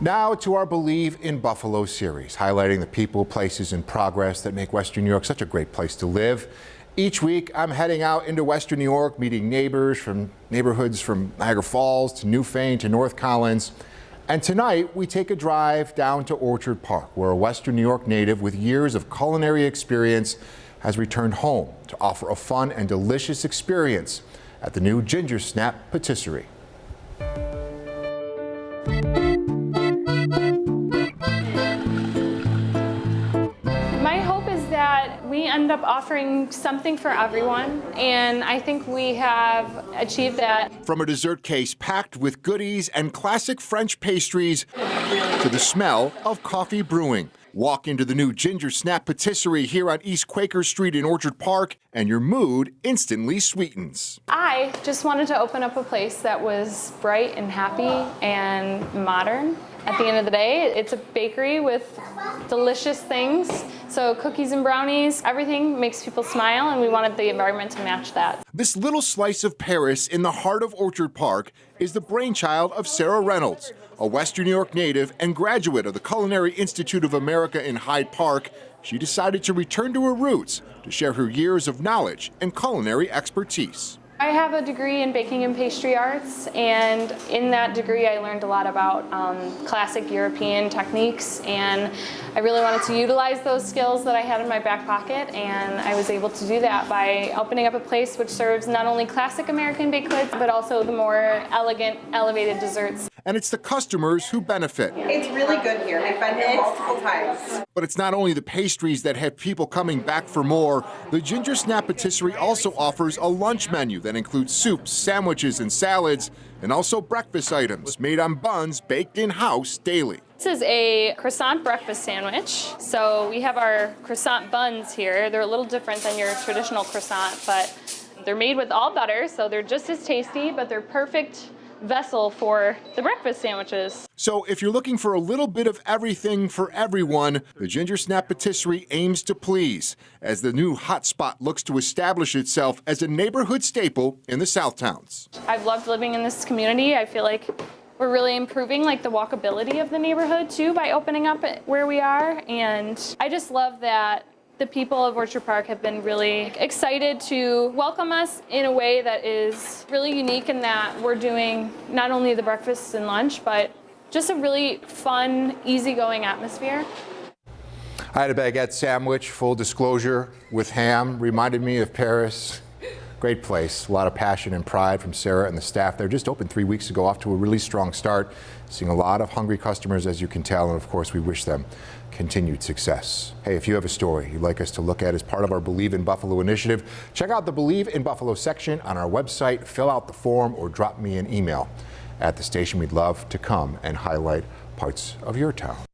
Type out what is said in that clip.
Now to our Believe in Buffalo series, highlighting the people, places, and progress that make Western New York such a great place to live. Each week, I'm heading out into Western New York, meeting neighbors from neighborhoods from Niagara Falls to Newfane to North Collins. And tonight, we take a drive down to Orchard Park, where a Western New York native with years of culinary experience has returned home to offer a fun and delicious experience at the new Ginger Snap Patisserie. My hope is that we end up offering something for everyone, and I think we have achieved that. From a dessert case packed with goodies and classic French pastries to the smell of coffee brewing. Walk into the new Ginger Snap Patisserie here on East Quaker Street in Orchard Park, and your mood instantly sweetens. I just wanted to open up a place that was bright and happy and modern. At the end of the day, it's a bakery with delicious things. So cookies and brownies, everything makes people smile, and we wanted the environment to match that. This little slice of Paris in the heart of Orchard Park is the brainchild of Sarah Reynolds, a Western New York native and graduate of the Culinary Institute of America in Hyde Park. She decided to return to her roots to share her years of knowledge and culinary expertise. I have a degree in baking and pastry arts, and in that degree I learned a lot about classic European techniques, and I really wanted to utilize those skills that I had in my back pocket, and I was able to do that by opening up a place which serves not only classic American baked goods, but also the more elegant, elevated desserts. And it's the customers who benefit. It's really good here. I've been here multiple times. But it's not only the pastries that have people coming back for more. The Ginger Snap Patisserie also offers a lunch menu that includes soups, sandwiches, and salads, and also breakfast items made on buns baked in-house daily. This is a croissant breakfast sandwich. So we have our croissant buns here. They're a little different than your traditional croissant, but they're made with all butter, so they're just as tasty, but they're perfect vessel for the breakfast sandwiches. So if you're looking for a little bit of everything for everyone, the Ginger Snap Patisserie aims to please, as the new hotspot looks to establish itself as a neighborhood staple in the Southtowns. I've loved living in this community. I feel like we're really improving the walkability of the neighborhood too by opening up where we are, and I just love that the people of Orchard Park have been really excited to welcome us in a way that is really unique, in that we're doing not only the breakfast and lunch, but just a really fun, easygoing atmosphere. I had a baguette sandwich, full disclosure, with ham. Reminded me of Paris. Great place. A lot of passion and pride from Sarah and the staff there. Just opened 3 weeks ago, off to a really strong start. Seeing a lot of hungry customers, as you can tell, and of course we wish them continued success. Hey, if you have a story you'd like us to look at as part of our Believe in Buffalo initiative, check out the Believe in Buffalo section on our website, fill out the form, or drop me an email. At the station, we'd love to come and highlight parts of your town.